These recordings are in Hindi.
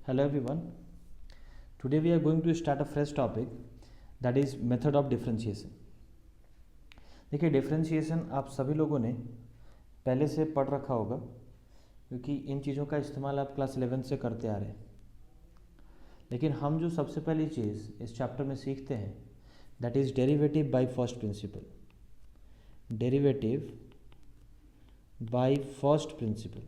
Hello everyone. Today we are going to start a fresh topic that is method of differentiation. देखिए डिफरेंशिएशन आप सभी लोगों ने पहले से पढ़ रखा होगा क्योंकि इन चीज़ों का इस्तेमाल आप क्लास 11 से करते आ रहे हैं। लेकिन हम जो सबसे पहली चीज़ इस चैप्टर में सीखते हैं that is derivative by first principle. Derivative by first principle.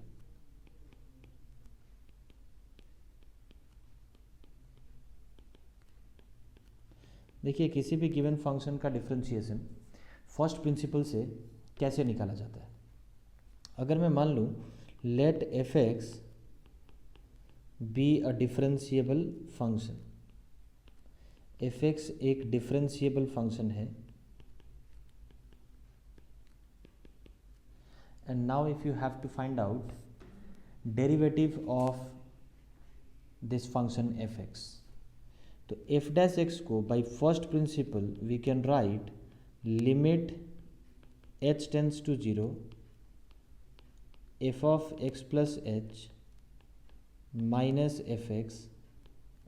देखिए किसी भी गिवन फंक्शन का डिफरेंशिएशन फर्स्ट प्रिंसिपल से कैसे निकाला जाता है। अगर मैं मान लूँ let f x be a differentiable function, f x एक डिफरेंशिएबल फंक्शन है and now if you have to find out derivative of this function f x, तो एफ डैश एक्स को by first principle we can right limit h tends to zero f of x plus h minus f x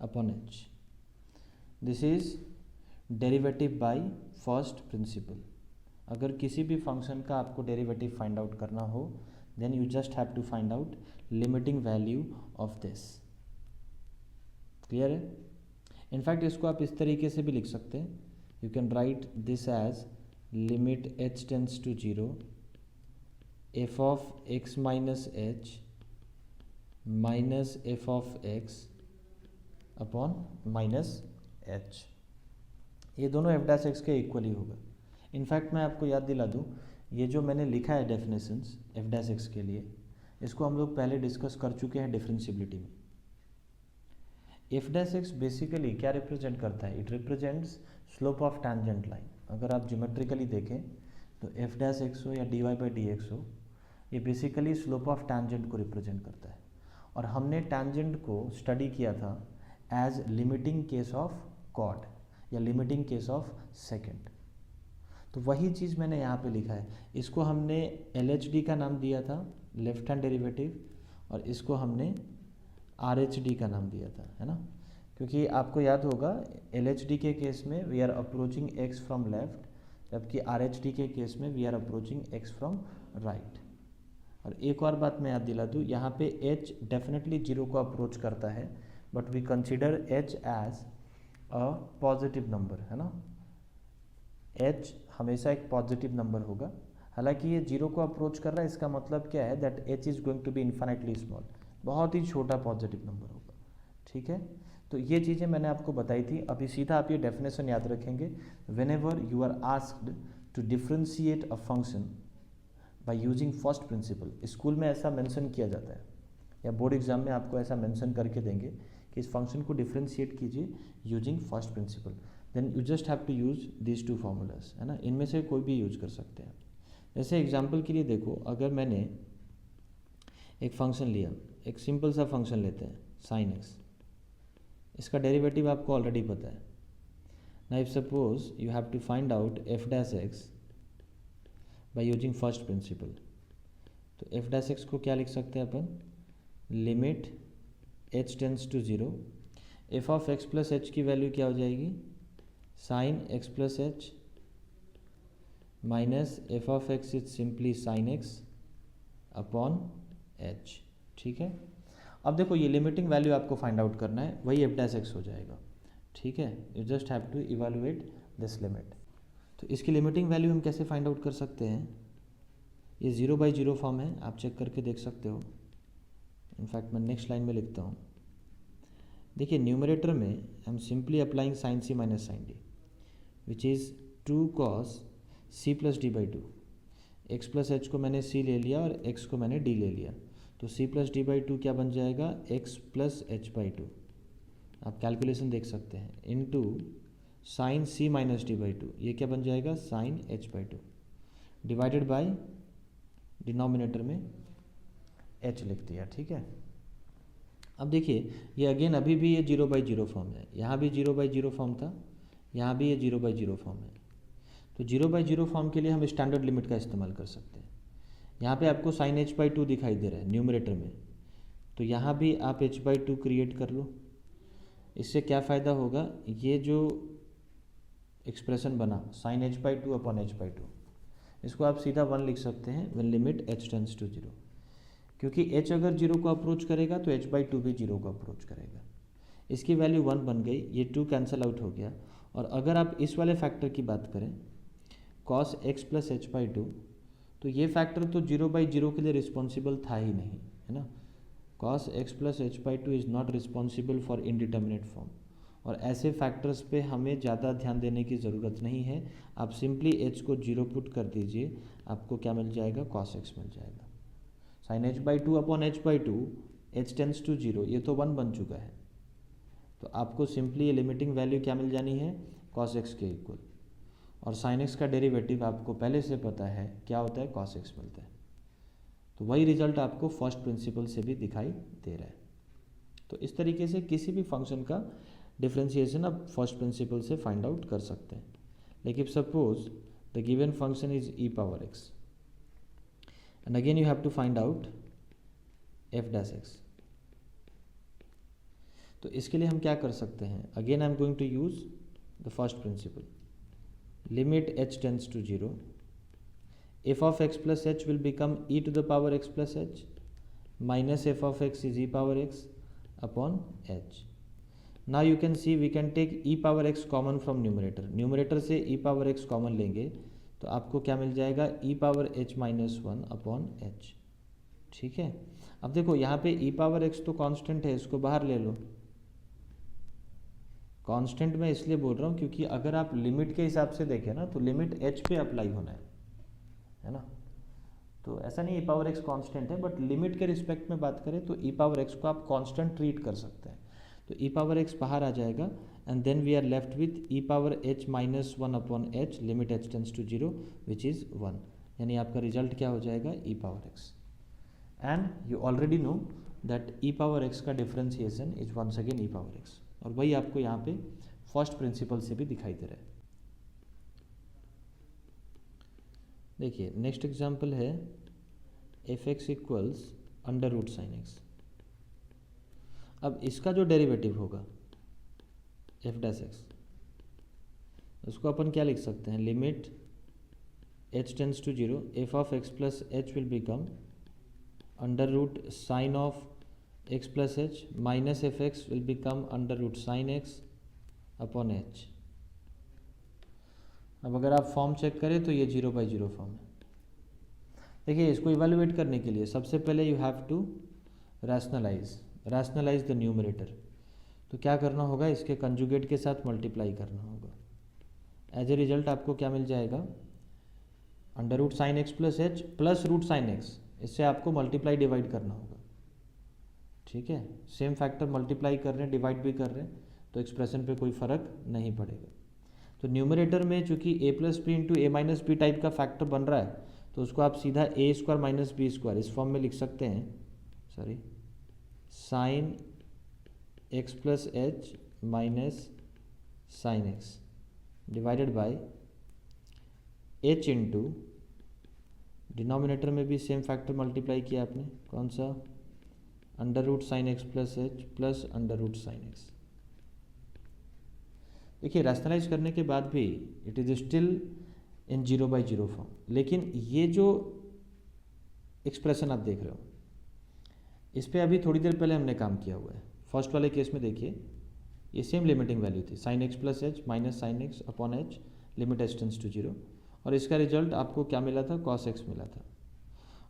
upon h. This is derivative by first principle. अगर किसी भी फंक्शन का आपको डेरिवेटिव फाइंड आउट करना हो then you just have to find out limiting value of this. Clear है? इनफैक्ट इसको आप इस तरीके से भी लिख सकते हैं, you can write this as limit h tends to zero f of x minus h minus f of x upon minus h. ये दोनों एफ डैश एक्स के इक्वली होगा। इनफैक्ट मैं आपको याद दिला दूँ, ये जो मैंने लिखा है डेफिनेशंस एफ डैश एक्स के लिए, इसको हम लोग पहले डिस्कस कर चुके हैं डिफरेंशिएबिलिटी में। एफ डैश एक्स बेसिकली क्या रिप्रेजेंट करता है? It represents slope of tangent line. अगर आप ज्योमेट्रिकली देखें तो एफ डैश एक्स हो या D Y by D X हो, ये बेसिकली स्लोप ऑफ टैंजेंट को रिप्रेजेंट करता है। और हमने टैंजेंट को स्टडी किया था as limiting case of chord or limiting case of secant. तो वही चीज़ मैंने यहाँ पे लिखा है। इसको हमने एल एच डी का नाम दिया था लेफ्ट हैंड डेरिवेटिव, और इसको हमने आर एच डी का नाम दिया था, है ना? क्योंकि आपको याद होगा एल एच डी के केस में we are approaching x from left, जबकि आर एच डी के केस में we are approaching x from right. और एक और बात मैं याद दिला दूँ, यहाँ पे एच डेफिनेटली जीरो को अप्रोच करता है, but we consider h as a positive number, है ना? एच हमेशा एक पॉजिटिव नंबर होगा। हालांकि ये जीरो को अप्रोच कर रहा है, इसका मतलब क्या है that h is going to be infinitely small, बहुत ही छोटा पॉजिटिव नंबर होगा। ठीक है, तो ये चीज़ें मैंने आपको बताई थी। अभी सीधा आप ये डेफिनेशन याद रखेंगे, whenever you are asked to differentiate a function by using first principle. School में ऐसा मेंशन किया जाता है या बोर्ड एग्जाम में आपको ऐसा मेंशन करके देंगे कि इस फंक्शन को डिफ्रेंशिएट कीजिए using first principle, then you just have to use this two formulas, है ना? इनमें से कोई भी यूज कर सकते हैं। जैसे एग्जाम्पल के लिए देखो, अगर मैंने एक फंक्शन लिया, एक सिंपल सा फंक्शन लेते हैं साइन एक्स, इसका डेरिवेटिव आपको ऑलरेडी पता है। Now if suppose you have to find out f dash x by using first principle, तो एफ डैश एक्स को क्या लिख सकते हैं अपन? Limit h tends to zero f of x plus h की वैल्यू क्या हो जाएगी? Sine x plus h minus f of x is simply sine x upon h. ठीक है, अब देखो ये लिमिटिंग वैल्यू आपको फाइंड आउट करना है, वही एफ डैश एक्स हो जाएगा। ठीक है, you just have to evaluate this limit. तो इसकी लिमिटिंग वैल्यू हम कैसे फाइंड आउट कर सकते हैं? ये 0 बाई 0 फॉर्म है, आप चेक करके देख सकते हो। इनफैक्ट मैं नेक्स्ट लाइन में लिखता हूँ। देखिए न्यूमरेटर में I am simply applying sine C minus sine D which is 2 cos C plus D by 2। X plus h को मैंने सी ले लिया और एक्स को मैंने डी ले लिया, तो सी प्लस डी बाई 2 क्या बन जाएगा? X plus h by 2। आप कैलकुलेशन देख सकते हैं, into sine C minus D by 2, ये क्या बन जाएगा? Sine h by 2 divided by denominator में एच लिख दिया। ठीक है, अब देखिए ये अगेन अभी भी ये 0 बाई 0 फॉर्म है, यहाँ भी 0 बाई 0 फॉर्म था, यहाँ भी ये 0 बाई 0 फॉर्म है। तो 0 बाई 0 फॉर्म के लिए हम स्टैंडर्ड लिमिट का इस्तेमाल कर सकते हैं। यहाँ पे आपको साइन एच बाई 2 दिखाई दे रहा है न्यूमरेटर में, तो यहाँ भी आप h/2 क्रिएट कर लो। इससे क्या फ़ायदा होगा, ये जो एक्सप्रेशन बना sin h/2 अपॉन h/2, इसको आप सीधा 1 लिख सकते हैं when limit h tends to 0, क्योंकि h अगर 0 को अप्रोच करेगा तो h/2 भी 0 को अप्रोच करेगा। इसकी वैल्यू 1 बन गई, ये 2 कैंसिल आउट हो गया। और अगर आप इस वाले फैक्टर की बात करें cos x प्लस h/2, तो ये फैक्टर तो 0/0 के लिए रिस्पॉन्सिबल था ही नहीं, है ना। cos x plus h/2 is not responsible for indeterminate form, और ऐसे फैक्टर्स पे हमें ज़्यादा ध्यान देने की ज़रूरत नहीं है। आप सिंपली h को 0 पुट कर दीजिए, आपको क्या मिल जाएगा, cos x मिल जाएगा। sin h/2 upon h/2, h tends to 0, ये तो 1 बन चुका है, तो आपको सिंपली ये लिमिटिंग वैल्यू क्या मिल जानी है, cos x के इक्वल। और sin x का डेरिवेटिव आपको पहले से पता है क्या होता है, cos x मिलता है। तो वही रिजल्ट आपको फर्स्ट प्रिंसिपल से भी दिखाई दे रहा है। तो इस तरीके से किसी भी फंक्शन का डिफरेंशिएशन आप फर्स्ट प्रिंसिपल से फाइंड आउट कर सकते हैं। लेकिन suppose the given function is e power x, and again you have to find out f dash x। तो इसके लिए हम क्या कर सकते हैं, again I am going to use the first principle, limit h tends to 0, f of x plus h will become e to the power x plus h minus f of x is e power x upon h. Now you can see we can take e power x common from numerator. Numerator से e power x common लेंगे तो आपको क्या मिल जाएगा, e power h minus 1 upon h। ठीक है, अब देखो यहाँ पे e power x तो कांस्टेंट है, इसको बाहर ले लो। कांस्टेंट मैं इसलिए बोल रहा हूँ क्योंकि अगर आप लिमिट के हिसाब से देखें ना, तो लिमिट h पे अप्लाई होना है ना। तो ऐसा नहीं e पावर x कांस्टेंट है, बट लिमिट के रिस्पेक्ट में बात करें तो e पावर x को आप कांस्टेंट ट्रीट कर सकते हैं। तो e पावर x बाहर आ जाएगा, and then we are left with e power h minus 1 upon h, limit h tends to 0 which is 1, यानी आपका रिजल्ट क्या हो जाएगा, e power x। And you already know that e power x का differentiation is once again e power x, और वही आपको यहाँ पे फर्स्ट प्रिंसिपल से भी दिखाई दे रहा है। देखिए नेक्स्ट एग्जाम्पल है f(x) equals under root sine x. अब इसका जो डेरिवेटिव होगा f डैश x, उसको अपन क्या लिख सकते हैं, limit h tends to 0, f of x plus h will become under root sine of x plus h minus f x will become under root sine x upon h। अब अगर आप फॉर्म चेक करें तो ये 0/0 फॉर्म है। देखिए इसको इवेलुएट करने के लिए सबसे पहले you have to rationalise the numerator. तो क्या करना होगा, इसके कंजुगेट के साथ मल्टीप्लाई करना होगा। एज ए रिजल्ट आपको क्या मिल जाएगा, under root sine x plus h plus root sine x, इससे आपको मल्टीप्लाई डिवाइड करना होगा। ठीक है, सेम फैक्टर मल्टीप्लाई कर रहे हैं, डिवाइड भी कर रहे हैं, तो एक्सप्रेशन पे कोई फ़र्क नहीं पड़ेगा। तो न्यूमरेटर में चूंकि a plus b into a minus b type का फैक्टर बन रहा है, तो उसको आप सीधा a square minus b square इस फॉर्म में लिख सकते हैं, sorry, sine x plus h minus sine x divided by h into, denominator में भी सेम फैक्टर मल्टीप्लाई किया आपने, कौन सा, under root sine x plus h plus under root sine x. देखिए रैशनलाइज करने के बाद भी it is still in 0/0 form, लेकिन ये जो एक्सप्रेशन आप देख रहे हो इस पर अभी थोड़ी देर पहले हमने काम किया हुआ है। फर्स्ट वाले केस में देखिए ये सेम लिमिटिंग वैल्यू थी, sine x plus h minus sine x upon h, limit h tends to 0, और इसका रिजल्ट आपको क्या मिला था, कॉस एक्स मिला था।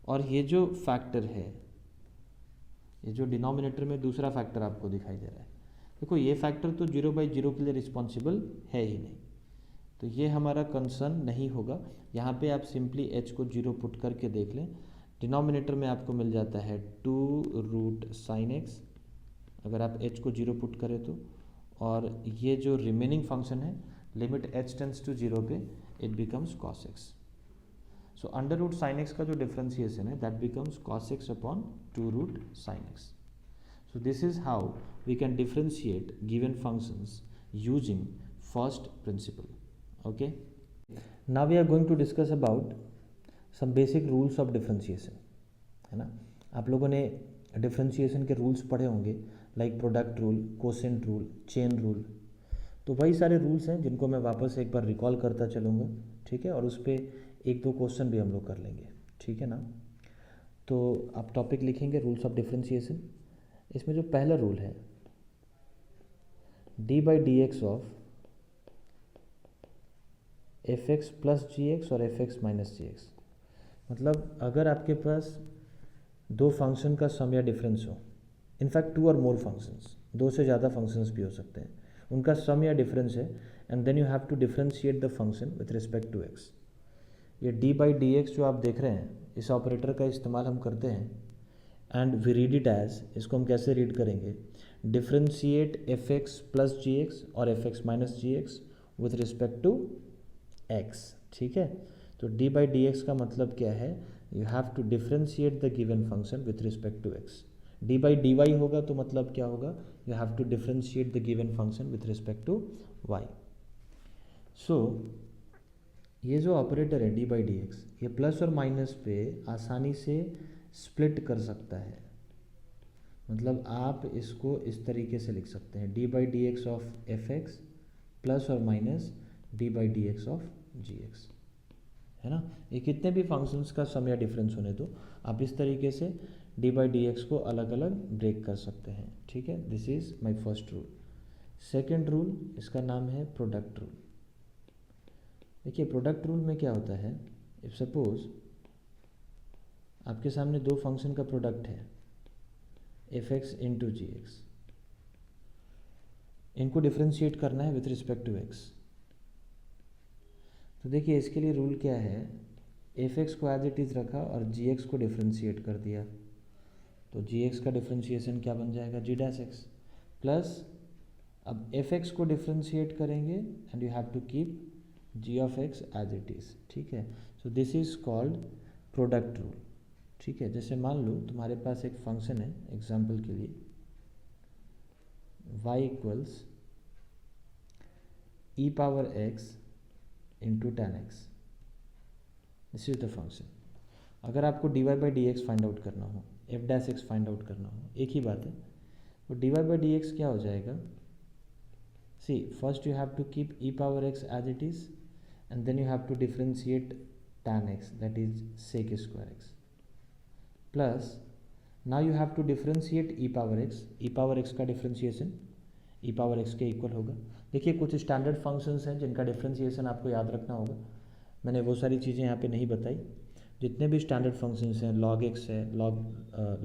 और ये जो फैक्टर है, ये जो डिनोमिनेटर में दूसरा फैक्टर आपको दिखाई दे रहा है, देखो ये फैक्टर तो 0/0 के लिए रिस्पॉन्सिबल है ही नहीं, तो ये हमारा कंसर्न नहीं होगा। यहाँ पे आप सिंपली h को 0 पुट करके देख लें, डिनोमिनेटर में आपको मिल जाता है 2 रूट साइन एक्स, अगर आप h को 0 पुट करें तो, और ये जो रिमेनिंग फंक्शन है लिमिट h टेंड्स टू 0 पे it becomes cos x. So under root sine x का जो डिफरेंशिएशन है that becomes cos x upon 2 root sine x. So this is how we can differentiate given functions using first principle. Okay. Now we are going to discuss about some basic rules of differentiation, है ना। आप लोगों ने डिफरेंशिएशन के रूल्स पढ़े होंगे, like product rule, quotient rule, chain rule. तो वही सारे रूल्स हैं जिनको मैं वापस एक बार रिकॉल करता चलूँगा, ठीक है, और उस पर एक दो क्वेश्चन भी हम लोग कर लेंगे, ठीक है ना। तो आप टॉपिक लिखेंगे रूल्स ऑफ डिफरेंशिएशन। इसमें जो पहला रूल है, d by D x of f x plus g x और f x minus g x. मतलब अगर आपके पास दो फंक्शन का सम या डिफरेंस हो, इनफैक्ट टू और मोर फंक्शंस, दो से ज़्यादा फंक्शंस भी हो सकते हैं, उनका सम या डिफरेंस है, and then you have to differentiate the function with respect to x. ये डी बाई डी एक्स जो आप देख रहे हैं, इस ऑपरेटर का इस्तेमाल हम करते हैं, and we read it as, इसको हम कैसे रीड करेंगे, differentiate f x plus g x और f x minus g x with respect to x, ठीक है। तो डी बाई डी एक्स का मतलब क्या है, you have to differentiate the given function with respect to x. D by d y होगा तो मतलब क्या होगा, you have to differentiate the given function with respect to y. So ये जो ऑपरेटर है डी बाई डी एक्स, ये प्लस और माइनस पे आसानी से स्प्लिट कर सकता है। मतलब आप इसको इस तरीके से लिख सकते हैं, d by D x of f x plus और minus D by D x of g x, है ना। ये कितने भी फंक्शंस का सम या डिफरेंस होने दो, आप इस तरीके से डी बाई डी एक्स को अलग अलग ब्रेक कर सकते हैं, ठीक है। This is my first rule. Second rule, इसका नाम है प्रोडक्ट रूल। देखिए प्रोडक्ट रूल में क्या होता है, इफ सपोज आपके सामने दो फंक्शन का प्रोडक्ट है, एफ एक्स इंटू जी एक्स, इनको डिफ्रेंशिएट करना है विथ रिस्पेक्ट टू एक्स। तो देखिए इसके लिए रूल क्या है, एफ एक्स को एज इट इज़ रखा और जी एक्स को डिफ्रेंशिएट कर दिया, तो जी एक्स का डिफ्रेंशिएशन क्या बन जाएगा, जी डैश एक्स, प्लस अब एफ एक्स को डिफ्रेंशिएट करेंगे and you have to keep g of x as it is, ठीक है। So this is called product rule, ठीक है। जैसे मान लो तुम्हारे पास एक फंक्शन है, एग्जाम्पल के लिए y equals e power x into tan x, this is the function. अगर आपको d Y by D x find out करना हो, f dash x find out करना हो, एक ही बात है, तो d Y by D x क्या हो जाएगा, see first you have to keep e power x as it is and then you have to differentiate tan x, that is sec square x, plus now you have to differentiate e power x, e power x का डिफ्रेंशिएशन ई पावर एक्स के इक्वल होगा। देखिए कुछ स्टैंडर्ड फंक्शंस हैं जिनका डिफ्रेंशिएशन आपको याद रखना होगा, मैंने वो सारी चीज़ें यहाँ पे नहीं बताई। जितने भी स्टैंडर्ड फंक्शंस हैं, log x है,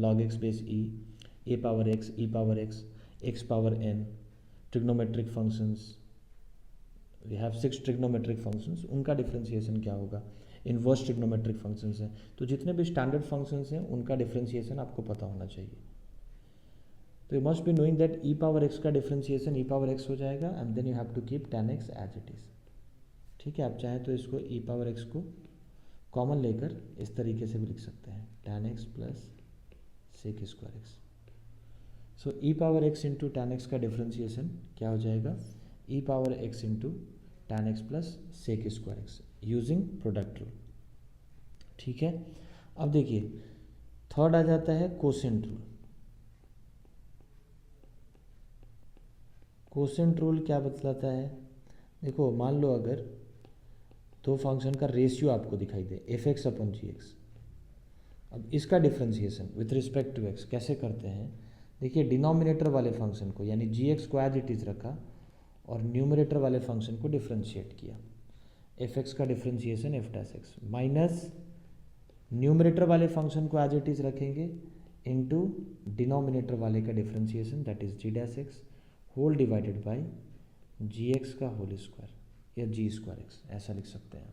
log x base e, a power x, e power x, x power n, trigonometric functions, we have 6 trigonometric functions, उनका डिफ्रेंशिएशन क्या होगा, इनवर्स ट्रिग्नोमेट्रिक फंक्शंस हैं। तो जितने भी स्टैंडर्ड फंक्शंस हैं उनका डिफ्रेंशिएशन आपको पता होना चाहिए। तो you must be knowing that e power x का डिफ्रेंशिएशन ई पावर एक्स हो जाएगा and then you have to keep tan x as it is, ठीक है। आप चाहें तो इसको ई पावर एक्स को कॉमन लेकर इस तरीके से भी लिख सकते हैं, tan x plus sec square x. So e power x into tan x का डिफ्रेंशिएशन क्या हो जाएगा, e power x into tan x plus sec square x using product rule, ठीक है। अब देखिए थर्ड आ जाता है कोसेंट रूल। कोसेंट रूल क्या बतलाता है, देखो मान लो अगर दो फंक्शन का रेशियो आपको दिखाई दे, f x upon g x, अब इसका differentiation with respect to x कैसे करते हैं, देखिए डिनोमिनेटर वाले फंक्शन को यानी जी एक्स को एज इट इज़ रखा और न्यूमरेटर वाले फंक्शन को डिफ्रेंशिएट किया, एफ एक्स का differentiation f dash x minus numerator वाले फंक्शन को एज इट इज़ रखेंगे इनटू डिनोमिनेटर वाले का differentiation that is g dash x whole divided by ji x का होल स्क्वायर या जी स्क्वायर एक्स, ऐसा लिख सकते हैं।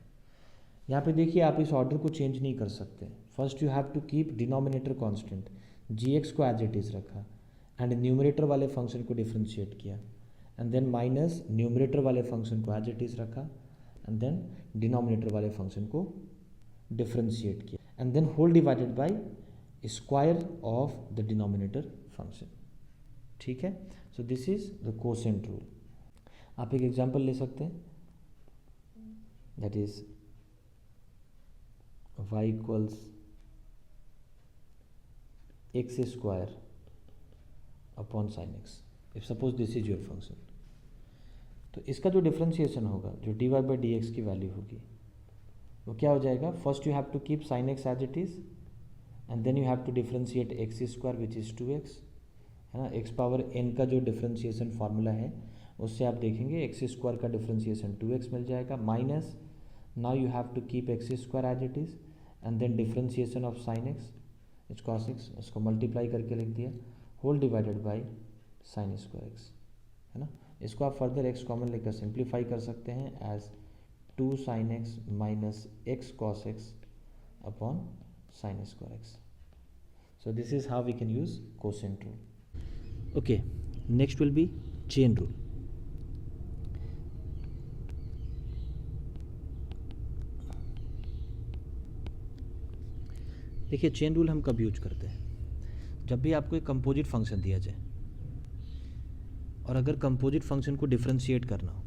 यहाँ पे देखिए आप इस ऑर्डर को चेंज नहीं कर सकते, first you have to keep denominator constant, g x को एज इट इज़ रखा एंड न्यूमरेटर वाले फंक्शन को डिफ्रेंशिएट किया एंड देन माइनस न्यूमरेटर वाले फंक्शन को एज इट इज़ रखा एंड देन डिनोमिनेटर वाले फंक्शन को डिफ्रेंशिएट किया and then whole divided by square of the denominator function, ठीक है। So this is the quotient rule. आप एक एग्जांपल ले सकते हैं, that is y equals x square upon sine x, if suppose this is your function. तो इसका जो डिफ्रेंशिएशन होगा, जो d Y by D x की वैल्यू होगी, वो क्या हो जाएगा? First you have to keep sine x as it is and then you have to differentiate x square which is 2x, है ना। एक्स पावर n का जो डिफ्रेंशिएशन फार्मूला है उससे आप देखेंगे एक्स स्क्वायर का डिफ्रेंशिएशन 2x मिल जाएगा, minus now you have to keep x square as it is and then differentiation of sine x is cos x, उसको मल्टीप्लाई करके लिख दिया, whole divided by sine square x, है ना। इसको आप फर्दर एक्स कॉमन लेकर सिंप्लीफाई कर सकते हैं as 2 sine x minus x cos x upon sine square x. So this is how we can use quotient rule. Okay, next will be chain rule. देखिए चेन रूल हम कब यूज करते हैं? जब भी आपको एक कंपोजिट फंक्शन दिया जाए और अगर कंपोजिट फंक्शन को डिफरेंशिएट करना हो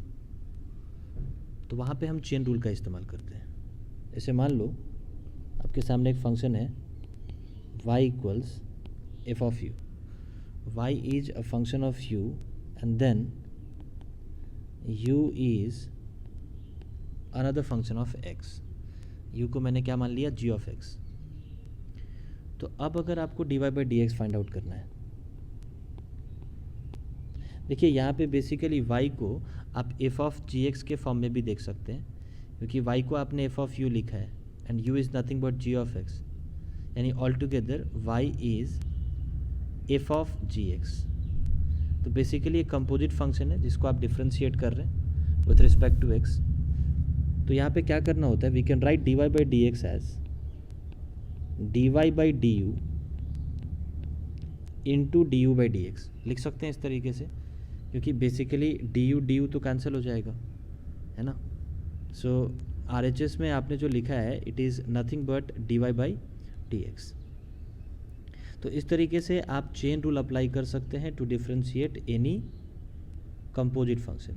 तो वहाँ पे हम चेन रूल का इस्तेमाल करते हैं। जैसे मान लो आपके सामने एक फंक्शन है y equals f of u. Y is a function of u and then u is another function of x. u को मैंने क्या मान लिया? g of x. तो अब अगर आपको dy by dx find out करना है, देखिए यहाँ पे बेसिकली y को आप f of gx के फॉर्म में भी देख सकते हैं, क्योंकि y को आपने f of u लिखा है and u is nothing but g of x, यानी all together y is f of gx। तो बेसिकली एक कंपोजिट फंक्शन है जिसको आप डिफ्रेंशिएट कर रहे हैं विथ रिस्पेक्ट टू x। तो यहाँ पे क्या करना होता है? We can write dy by D x as dy by d u into d u by D x लिख सकते हैं इस तरीके से, क्योंकि बेसिकली डी यू तो कैंसिल हो जाएगा, है ना। सो RHS में आपने जो लिखा है it is nothing but dy by dx। तो इस तरीके से आप चेन रूल अप्लाई कर सकते हैं to differentiate any composite function.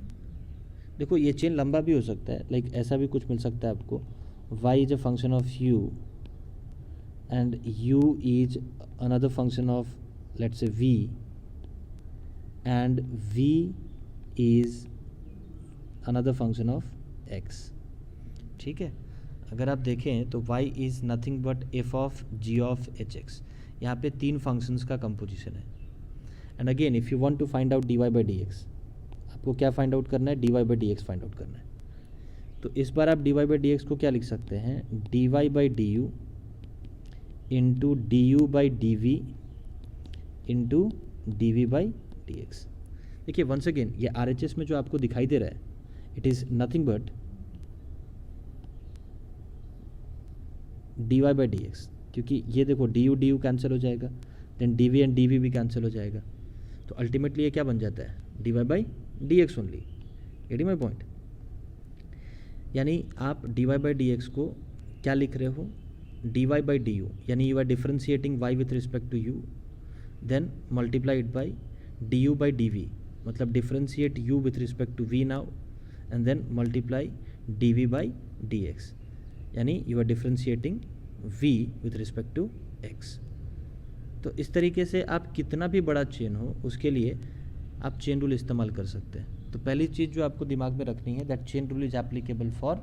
देखो ये चेन लंबा भी हो सकता है, लाइक ऐसा भी कुछ मिल सकता है आपको, y is a function of u and u is another function of let's say v and v is another function of x, ठीक है। अगर आप देखें तो y is nothing but f of g of hx, यहाँ पे 3 फंक्शंस का कंपोजिशन है। And again if you want to find out dy by D x, आपको क्या फाइंड आउट करना है? dy by D x find out करना है। तो इस बार आप dy बाई डी एक्स को क्या लिख सकते हैं? dy by d u into d u by d v into d v by D x. देखिए वंस अगेन ये RHS में जो आपको दिखाई दे रहा है it is nothing but dy by D x, क्योंकि ये देखो डी यू कैंसिल हो जाएगा, then d v and d v भी कैंसिल हो जाएगा। तो अल्टीमेटली ये क्या बन जाता है? dy by D x only. Getting my point? यानी आप dy बाई डी एक्स को क्या लिख रहे हो? dy बाई डी यू, यानी you are differentiating y with respect to u, then multiplied by d u by d v, मतलब differentiate u with respect to v now and then multiply d v by D x, यानी you are differentiating v with respect to x। तो इस तरीके से आप कितना भी बड़ा चेन हो उसके लिए आप चेन रूल इस्तेमाल कर सकते हैं। तो पहली चीज़ जो आपको दिमाग में रखनी है that chain rule is applicable for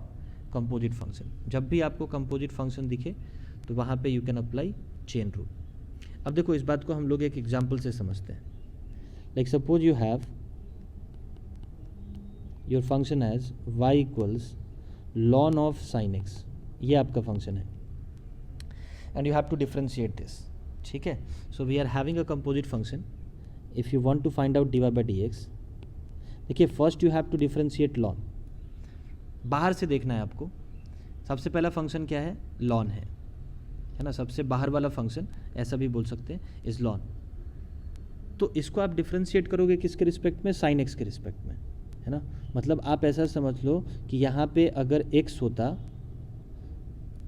composite function. जब भी आपको कंपोजिट फंक्शन दिखे तो वहाँ पे you can apply chain rule. अब देखो इस बात को हम लोग एक एग्जाम्पल से समझते हैं। Like suppose you have your function as y equals ln of sine x, ये आपका फंक्शन है and you have to differentiate this, ठीक है। So we are having a composite function. If you want to find out dy by D x, देखिए first you have to differentiate ln। बाहर से देखना है आपको, सबसे पहला फंक्शन क्या है? ln है ना। सबसे बाहर वाला फंक्शन ऐसा भी बोल सकते हैं इज ln। तो इसको आप डिफ्रेंशिएट करोगे किसके रिस्पेक्ट में? साइन एक्स के रिस्पेक्ट में, है ना। मतलब आप ऐसा समझ लो कि यहाँ पे अगर x होता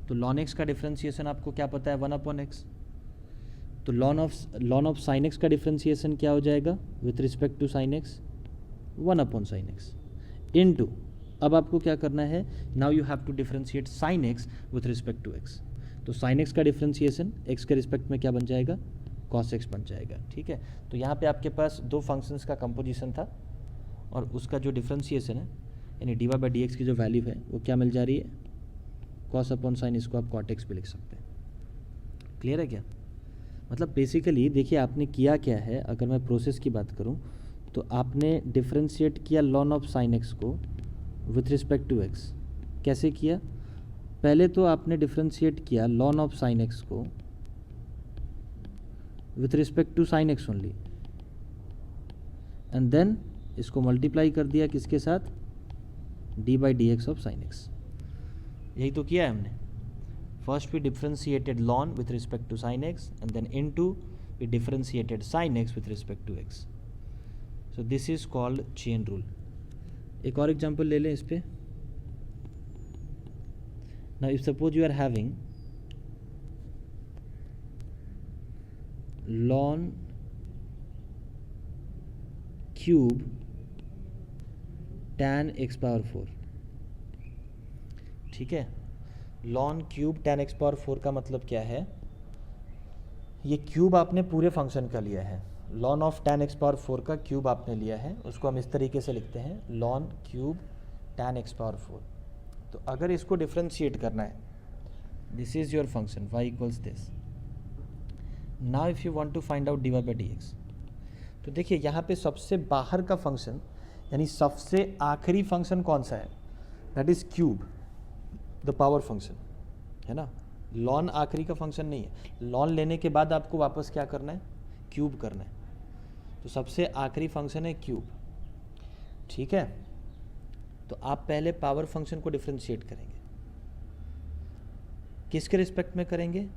तो ln x का डिफ्रेंशिएशन आपको क्या पता है? 1/x। तो ln ऑफ साइन एक्स का डिफ्रेंशिएशन क्या हो जाएगा with respect to sine x? 1/sin x into, अब आपको क्या करना है? Now you have to differentiate sine x with respect to x। तो साइन एक्स का डिफ्रेंशिएशन x के रिस्पेक्ट में क्या बन जाएगा? cos x बन जाएगा। ठीक है, तो यहाँ पे आपके पास दो फंक्शंस का कंपोजिशन था और उसका जो डिफ्रेंशिएशन है यानी d Y by D x की जो वैल्यू है वो क्या मिल जा रही है, cos अपॉन साइन, इसको आप cot x भी लिख सकते हैं। क्लियर है क्या? मतलब बेसिकली देखिए आपने किया क्या है, अगर मैं प्रोसेस की बात करूं तो आपने डिफ्रेंशिएट किया लॉन ऑफ साइन एक्स को विथ रिस्पेक्ट टू एक्स। कैसे किया? पहले तो आपने डिफ्रेंशिएट किया लॉन ऑफ साइन एक्स को with respect to sine x only, and then इसको मल्टीप्लाई कर दिया किसके साथ, d by D x of sine x. यही तो किया है हमने। First we differentiated ln with respect to sin x and then into we differentiated sin x with respect to x. So this is called chain rule. एक और एग्जांपल ले लें इस पे। Now if suppose you are having ln cube tan x power 4, ठीक है। Lawn cube tan x power 4 का मतलब क्या है, ये क्यूब आपने पूरे फंक्शन का लिया है, lawn of tan x power 4 का क्यूब आपने लिया है, उसको हम इस तरीके से लिखते हैं ln cube tan x power 4। तो अगर इसको डिफ्रेंशिएट करना है, this is your function y equals this. Now if you want to find out d Y by D x, तो देखिए यहाँ पे सबसे बाहर का फंक्शन यानी सबसे आखिरी फंक्शन कौन सा है, that is cube the power function, है ना। लॉन आखिरी का फंक्शन नहीं है, लॉन लेने के बाद आपको वापस क्या करना है, क्यूब करना है। तो सबसे आखिरी फंक्शन है क्यूब, ठीक है। तो आप पहले पावर फंक्शन को डिफ्रेंशिएट करेंगे, किसके रिस्पेक्ट में करेंगे,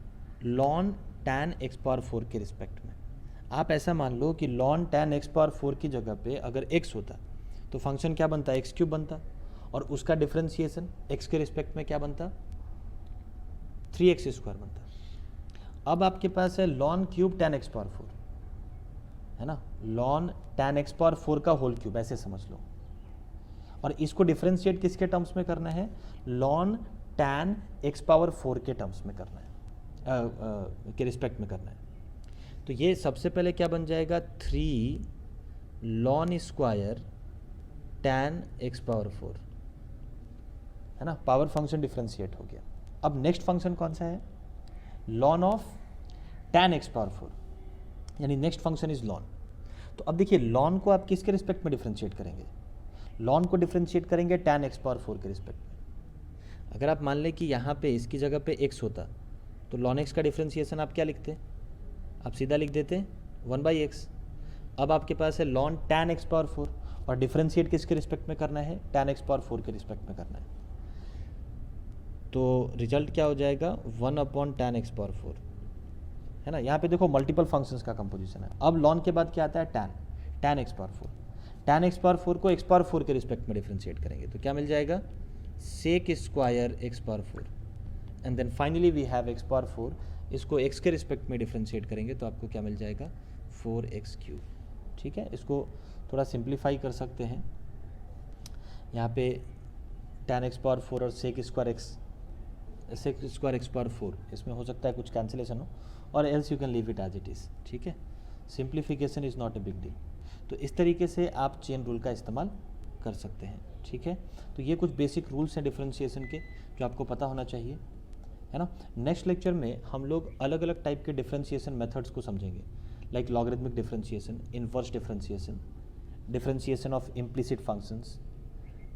लॉन tan x पावर 4 के रिस्पेक्ट में। आप ऐसा मान लो कि लॉन tan x पावर 4 की जगह पे अगर x होता तो फंक्शन क्या बनता, एक्स क्यूब बनता, और उसका डिफरेंशिएशन x के रिस्पेक्ट में क्या बनता, 3x स्क्वायर बनता। अब आपके पास है lawn cube tan x power 4, है ना, लॉन tan x पावर 4 का होल क्यूब, ऐसे समझ लो। और इसको डिफरेंशिएट किसके टर्म्स में करना है, लॉन tan x पावर 4 के टर्म्स में करना है, के रिस्पेक्ट में करना है। तो ये सबसे पहले क्या बन जाएगा, 3 lawn square tan x power 4, है ना, पावर फंक्शन डिफरेंशिएट हो गया। अब नेक्स्ट फंक्शन कौन सा है, lawn of tan x power 4, यानी नेक्स्ट फंक्शन इज लॉन। तो अब देखिए लॉन को आप किसके रिस्पेक्ट में डिफरेंशिएट करेंगे, लॉन को डिफरेंशिएट करेंगे tan x पावर 4 के रिस्पेक्ट में। अगर आप मान लें कि यहाँ पे इसकी जगह पे x होता तो ln x का डिफरेंशिएशन आप क्या लिखते, आप सीधा लिख देते 1/x। अब आपके पास है ln tan x पावर 4 और डिफरेंशिएट किसके रिस्पेक्ट में करना है, tan x पावर 4 के रिस्पेक्ट में करना है। तो रिजल्ट क्या हो जाएगा, 1/tan x पावर 4, है ना। यहाँ पे देखो मल्टीपल फंक्शंस का कंपोजिशन है। अब ln के बाद क्या आता है, tan x power 4, tan x power 4 को x पावर 4 के रिस्पेक्ट में डिफरेंशिएट करेंगे तो क्या मिल जाएगा, sec square x power 4, and then finally we have x power 4, इसको x के रिस्पेक्ट में डिफरेंशिएट करेंगे तो आपको क्या मिल जाएगा, 4x क्यूब। ठीक है, इसको थोड़ा सिंप्लीफाई कर सकते हैं। यहाँ पे tan x पावर 4 और sec स्क्वायर x पावर 4, इसमें हो सकता है कुछ कैंसिलेशन हो, और else you can leave it as it is. ठीक है, simplification is not a big deal. तो इस तरीके से आप चेन रूल का इस्तेमाल कर सकते हैं। ठीक है, तो ये कुछ बेसिक रूल्स हैं डिफरेंशिएशन के जो आपको पता होना चाहिए, है ना। नेक्स्ट लेक्चर में हम लोग अलग अलग टाइप के डिफरेंशिएशन मेथड्स को समझेंगे, like logarithmic differentiation, inverse differentiation, differentiation of implicit functions,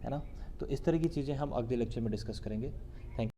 है ना। तो इस तरह की चीज़ें हम अगले लेक्चर में डिस्कस करेंगे। Thank you.